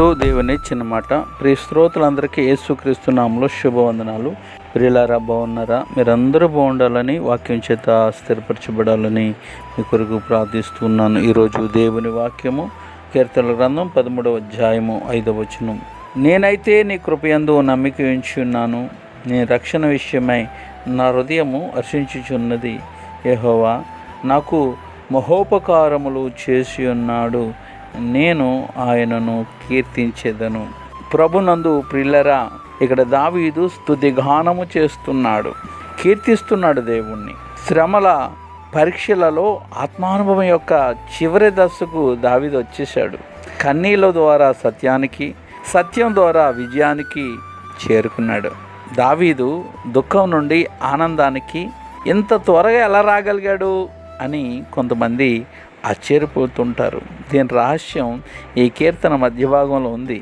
ఎంతో దేవుని చిన్న మాట. ప్రియ శ్రోతలందరికీ యేసుక్రీస్తు నామములో శుభవందనాలు. ప్రియులారా, బాగున్నారా? మీరందరూ బాగుండాలని, వాక్యం చేత స్థిరపరచబడాలని మీ కొరకు ప్రార్థిస్తున్నాను. ఈరోజు దేవుని వాక్యము కీర్తనల గ్రంథం 13వ అధ్యాయము 5వ వచనం. నేనైతే నీ కృపయందు నమ్మిక ఉంచి ఉన్నాను, నీ రక్షణ విషయమై నా హృదయము హర్షించుచున్నది. యెహోవా నాకు మహోపకారములు చేసి ఉన్నాడు, నేను ఆయనను కీర్తించెదను. ప్రభునందు ప్రియులారా, ఇక్కడ దావీదు స్తుతిగానము చేస్తున్నాడు, కీర్తిస్తున్నాడు దేవుణ్ణి. శ్రమల పరీక్షలలో ఆత్మానుభవం యొక్క చివరి దశకు దావీదు వచ్చేసాడు. కన్నీళ్ళ ద్వారా సత్యానికి, సత్యం ద్వారా విజయానికి చేరుకున్నాడు. దావీదు దుఃఖం నుండి ఆనందానికి ఇంత త్వరగా ఎలా రాగలిగాడు అని కొంతమంది ఆశ్చర్యపోతుంటారు. దీని రహస్యం ఈ కీర్తన మధ్య భాగంలో ఉంది.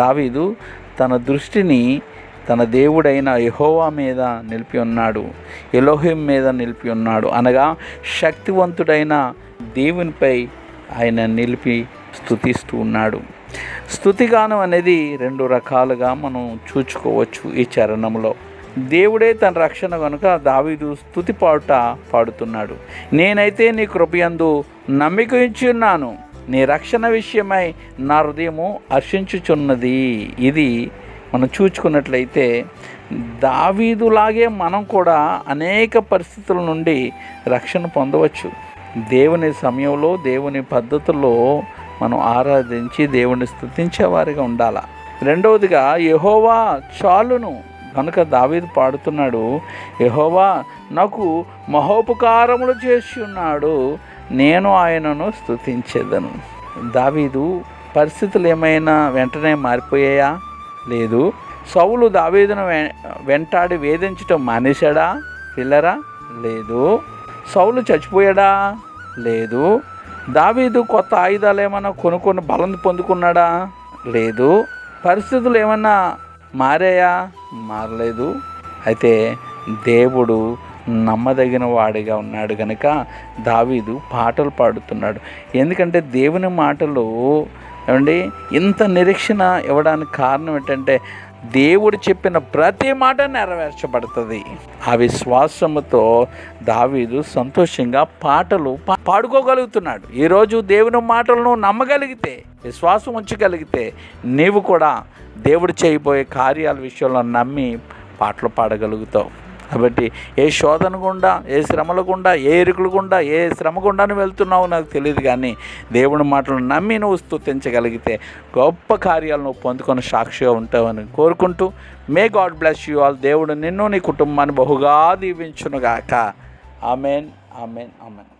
దావీదు తన దృష్టిని తన దేవుడైన యెహోవా మీద నిలిపి ఉన్నాడు, ఎలోహిం మీద నిలిపి ఉన్నాడు. అనగా శక్తివంతుడైన దేవునిపై ఆయన నిలిపి స్తుతిస్తూ ఉన్నాడు. స్తుతిగానం అనేది రెండు రకాలుగా మనం చూచుకోవచ్చు ఈ చరణంలో. దేవుడే తన రక్షణ కనుక దావీదు స్తుతి పాడుట పాడుతున్నాడు. నేనైతే నీ కృపయందు నమ్మిక ఉంచి ఉన్నాను, నీ రక్షణ విషయమై నా హృదయము హర్షించుచున్నది. ఇది మనం చూచుకున్నట్లయితే దావీదులాగే మనం కూడా అనేక పరిస్థితుల నుండి రక్షణ పొందవచ్చు. దేవుని సమయంలో, దేవుని పద్ధతుల్లో మనం ఆరాధించి దేవుని స్తుతించే వారిగా ఉండాలి. రెండవదిగా యెహోవా చాలును కనుక దావీదు పాడుతున్నాడు, యెహోవా నాకు మహోపకారములు చేసి ఉన్నాడు, నేను ఆయనను స్తుతించెదను. దావీదు పరిస్థితులు ఏమైనా వెంటనే మారిపోయాయా? లేదు. సౌలు దావీదును వెంటాడి వేధించటం మానేశాడా పిల్లరా? లేదు. సౌలు చచ్చిపోయాడా? లేదు. దావీదు కొత్త ఆయుధాలు ఏమైనా కొనుక్కొని బలం పొందుకున్నాడా? లేదు. పరిస్థితులు ఏమన్నా మారాయా? మారలేదు. అయితే దేవుడు నమ్మదగిన వాడిగా ఉన్నాడు కనుక దావీదు పాటలు పాడుతున్నాడు. ఎందుకంటే దేవుని మాటలు ఏమండి ఇంత నిరీక్షణ ఇవ్వడానికి కారణం ఏంటంటే దేవుడు చెప్పిన ప్రతి మాట నెరవేర్చబడుతుంది. ఆ విశ్వాసముతో దావీదు సంతోషంగా పాటలు పాడుకోగలుగుతున్నాడు. ఈరోజు దేవుని మాటలను నమ్మగలిగితే, విశ్వాసం ఉంచగలిగితే నీవు కూడా దేవుడు చేయబోయే కార్యాల విషయంలో నమ్మి పాటలు పాడగలుగుతావు. కాబట్టి ఏ శోధన గుండా, ఏ శ్రమల గుండా, ఏ ఇరుకుల గుండా, ఏ శ్రమ గుండా వెళ్తున్నావో నాకు తెలియదు, కానీ దేవుని మాటలను నమ్మి నువ్వు స్తుతించగలిగితే గొప్ప కార్యాలు నువ్వు పొందుకొని సాక్షిగా ఉంటావని కోరుకుంటూ, may God bless you all. దేవుడు నిన్ను, నీ కుటుంబాన్ని బహుగా దీవించునుగాక. Amen, amen, amen.